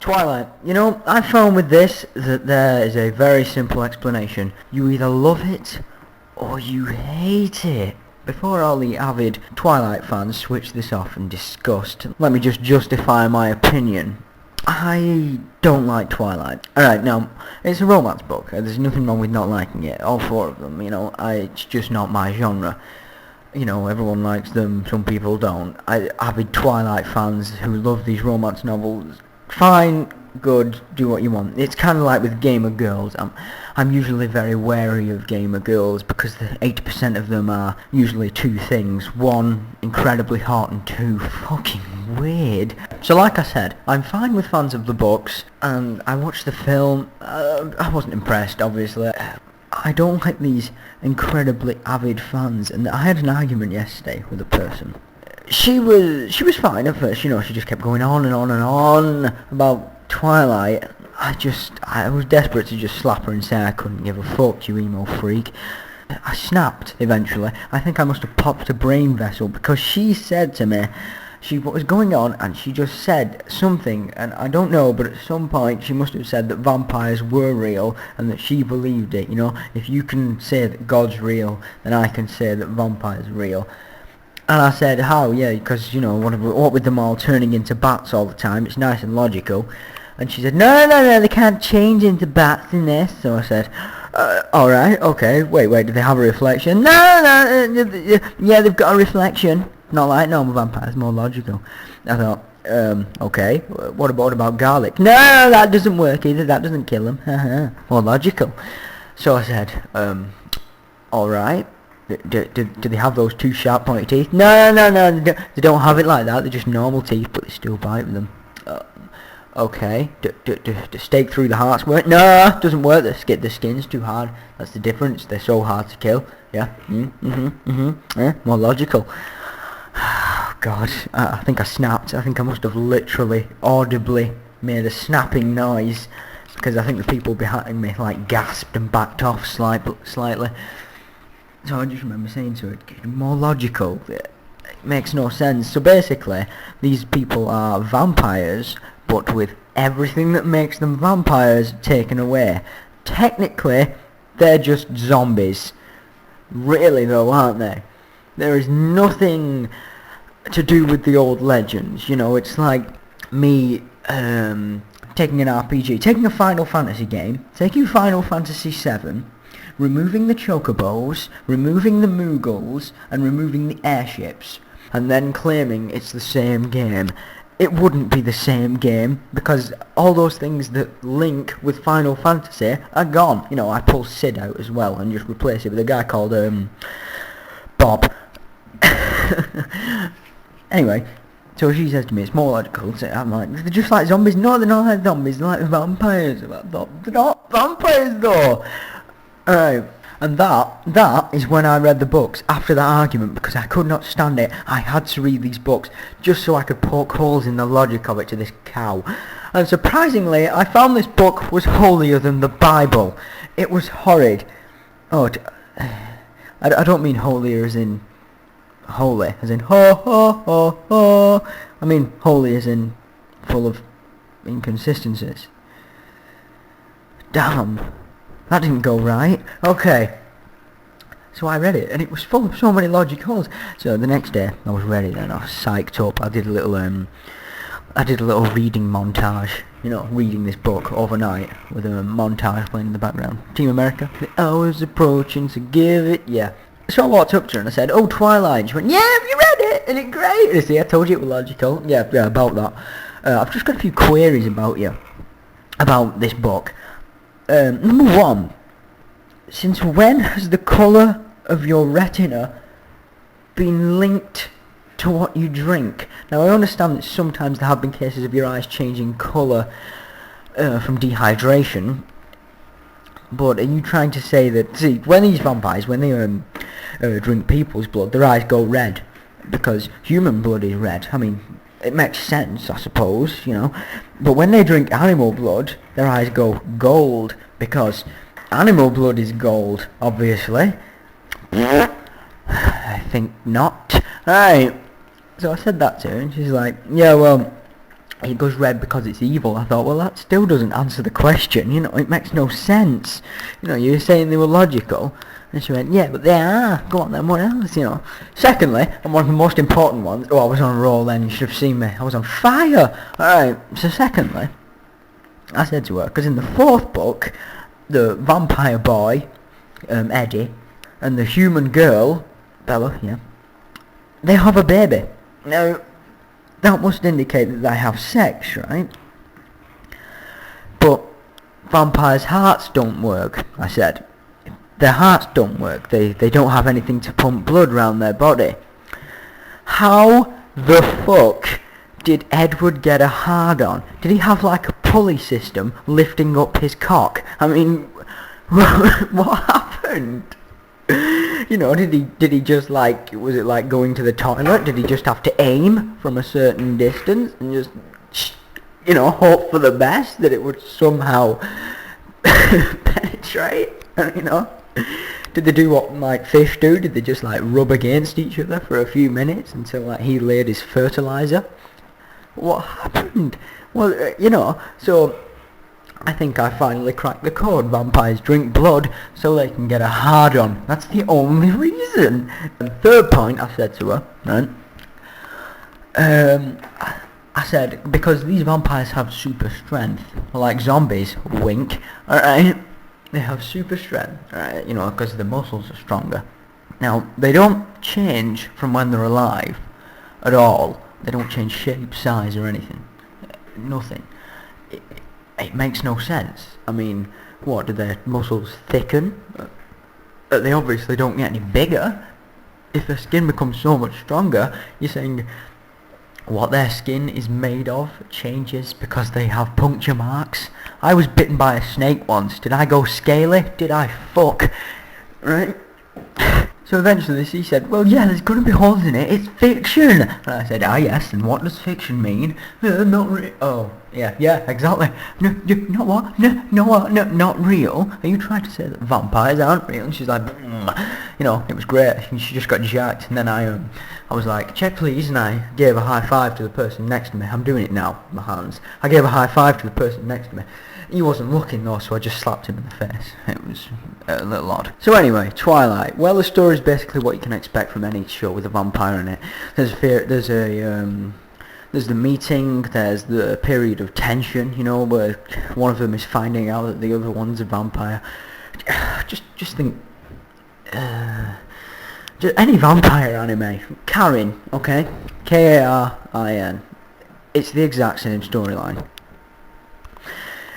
Twilight. You know, I found with this that there is a very simple explanation. You either love it or you hate it. Before all the avid Twilight fans switch this off in disgust, let me just justify my opinion. I don't like Twilight. Alright, now, it's a romance book. There's nothing wrong with not liking it. All four of them, you know. It's just not my genre. You know, everyone likes them, some people don't. Avid Twilight fans who love these romance novels, fine, good, do what you want. It's kind of like with gamer girls. I'm usually very wary of gamer girls because the 80% of them are usually two things. One, incredibly hot, and two, fucking weird. So like I said, I'm fine with fans of the books, and I watched the film. I wasn't impressed, obviously. I don't like these incredibly avid fans, and I had an argument yesterday with a person. She was fine at first, you know, she just kept going on and on and on about Twilight. I was desperate to just slap her and say I couldn't give a fuck, you emo freak. I snapped, eventually. I think I must have popped a brain vessel, because she said to me, what was going on, and she just said something, and I don't know, but at some point she must have said that vampires were real, and that she believed it, you know. If you can say that God's real, then I can say that vampires are real. And I said, how? Yeah, because, you know, what with them all turning into bats all the time, it's nice and logical. And she said, no, they can't change into bats in this. So I said, alright, okay, wait, do they have a reflection? No, yeah, they've got a reflection. Not like normal vampires, more logical. I thought, okay, what about garlic? No, that doesn't work either, that doesn't kill them. More logical. So I said, alright. Do they have those two sharp pointy teeth? No, they don't have it like that. They're just normal teeth, but they still bite with them. Okay. Do stake through the hearts work? No, it doesn't work. The skin's too hard. That's the difference. They're so hard to kill. Yeah. More logical. God, I think I snapped. I think I must have literally, audibly made a snapping noise, because I think the people behind me like gasped and backed off slightly. So I just remember saying to it, more logical, it makes no sense. So basically, these people are vampires, but with everything that makes them vampires taken away. Technically, they're just zombies. Really though, aren't they? There is nothing to do with the old legends, you know. It's like me taking an RPG, taking a Final Fantasy game, taking Final Fantasy VII, removing the chocobos, removing the Moogles, and removing the airships, and then claiming it's the same game. It wouldn't be the same game, because all those things that link with Final Fantasy are gone. You know, I pull Sid out as well and just replace it with a guy called Bob. Anyway, so she says to me, it's more logical. So I'm like, they're just like zombies. No, they're not like zombies, they're like vampires. They're not vampires though. Alright, and that is when I read the books, after that argument, because I could not stand it. I had to read these books, just so I could poke holes in the logic of it to this cow. And surprisingly, I found this book was holier than the Bible. It was horrid. Oh, I don't mean holier as in holy, as in ho ho ho ho. I mean holy as in full of inconsistencies. Damn. That didn't go right. Okay. So I read it, and it was full of so many logic holes. So the next day, I was ready then. I was psyched up. I did a little reading montage. You know, reading this book overnight with a montage playing in the background. Team America. The hour's approaching, so give it, yeah. So I walked up to her and I said, "Oh, Twilight." She went, "Yeah, have you read it? Isn't it great?" And I said, "I told you it was logical." Yeah, about that. I've just got a few queries about this book. Number one, since when has the colour of your retina been linked to what you drink? Now I understand that sometimes there have been cases of your eyes changing colour from dehydration, but are you trying to say that, see, when these vampires, when they drink people's blood, their eyes go red, because human blood is red? I mean, it makes sense, I suppose, you know. But when they drink animal blood, their eyes go gold, because animal blood is gold, obviously. I think not. Right. So I said that to her, and she's like, yeah, well, it goes red because it's evil. I thought, well, that still doesn't answer the question, you know, it makes no sense. You know, you're saying they were logical. And she went, yeah, but they are. Go on then, what else, you know? Secondly, and one of the most important ones, oh, I was on a roll then, you should have seen me. I was on fire. Alright, so secondly, I said to her, because in the 4th book, the vampire boy, Eddie, and the human girl, Bella, yeah, they have a baby. Now, that must indicate that they have sex, right? But vampires' hearts don't work, I said. Their hearts don't work. They don't have anything to pump blood around their body. How the fuck did Edward get a hard on? Did he have like a pulley system lifting up his cock? I mean, what happened? You know, did he just like, was it like going to the toilet? Did he just have to aim from a certain distance and just, you know, hope for the best that it would somehow penetrate? You know? Did they do what like fish do? Did they just like rub against each other for a few minutes until like he laid his fertilizer? What happened? Well, you know, so I think I finally cracked the code. Vampires drink blood so they can get a hard on. That's the only reason. And third point I said to her, right? I said, because these vampires have super strength, like zombies, wink, alright? They have super strength, right? You know, because the muscles are stronger. Now, they don't change from when they're alive at all. They don't change shape, size, or anything. Nothing. It makes no sense. I mean, what, do their muscles thicken? They obviously don't get any bigger. If their skin becomes so much stronger, you're saying what their skin is made of changes because they have puncture marks. I was bitten by a snake once. Did I go scaly? Did I fuck? Right? So eventually she said, well, yeah, there's going to be holes in it. It's fiction. And I said, ah, yes, and what does fiction mean? Not real. Oh, yeah, exactly. No, you know what? No, not real. Are you trying to say that vampires aren't real? And she's like, you know, it was great. And she just got jacked. And then I was like, check please. And I gave a high five to the person next to me. I'm doing it now, my hands. I gave a high five to the person next to me. He wasn't looking though, so I just slapped him in the face. It was a little odd. So anyway, Twilight. Well, the story is basically what you can expect from any show with a vampire in it. There's the meeting, there's the period of tension, you know, where one of them is finding out that the other one's a vampire. Just think, just any vampire anime. Karin, okay? Karin. It's the exact same storyline.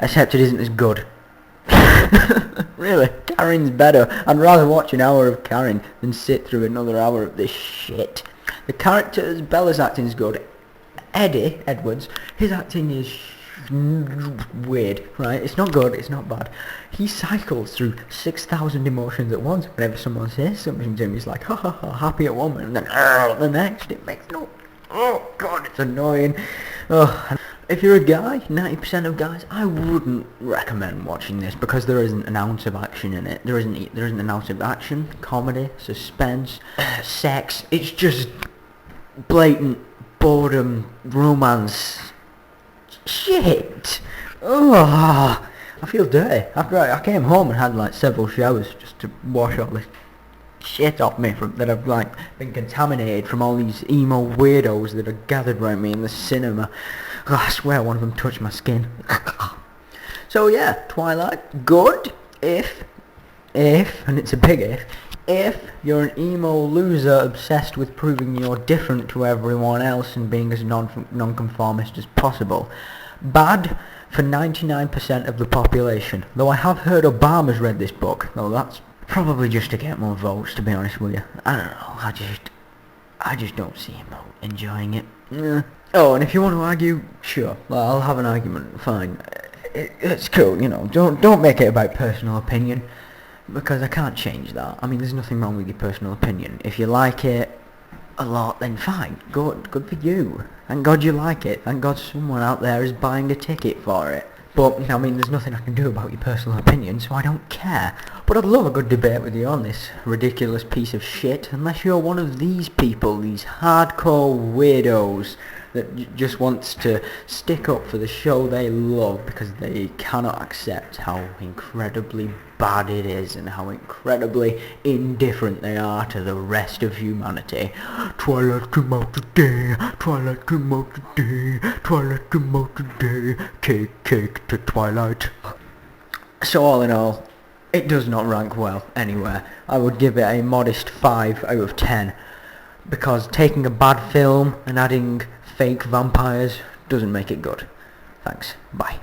Except it isn't as good. Really, Karin's better. I'd rather watch an hour of Karin than sit through another hour of this shit. The characters, Bella's acting is good. Eddie, Edwards, his acting is weird, right? It's not good, it's not bad. He cycles through 6,000 emotions at once. Whenever someone says something to him, he's like, ha ha ha, happy at one minute, and then the next. It makes no... Oh god, it's annoying. Oh. If you're a guy, 90% of guys, I wouldn't recommend watching this because there isn't an ounce of action in it. There isn't an ounce of action, comedy, suspense, sex. It's just blatant boredom, romance. Shit! Oh, I feel dirty. After I came home and had like several showers just to wash all this shit off me that I've like been contaminated from all these emo weirdos that are gathered around me in the cinema. Oh, I swear one of them touched my skin. So yeah, Twilight, good if, and it's a big if you're an emo loser obsessed with proving you're different to everyone else and being as non-conformist as possible. Bad for 99% of the population. Though I have heard Obama's read this book, though that's probably just to get more votes, to be honest with you. I don't know, I just don't see him enjoying it. Oh, and if you want to argue, sure, well, I'll have an argument, fine. It's cool, you know, don't make it about personal opinion, because I can't change that. I mean, there's nothing wrong with your personal opinion. If you like it a lot, then fine, good for you. Thank God you like it, thank God someone out there is buying a ticket for it. But, I mean, there's nothing I can do about your personal opinion, so I don't care. But I'd love a good debate with you on this ridiculous piece of shit, unless you're one of these people, these hardcore weirdos that just wants to stick up for the show they love because they cannot accept how incredibly bad it is and how incredibly indifferent they are to the rest of humanity. Twilight came out today, Twilight came out today, Twilight came out today, cake to Twilight. So all in all, it does not rank well anywhere. I would give it a modest 5 out of 10, because taking a bad film and adding fake vampires doesn't make it good. Thanks. Bye.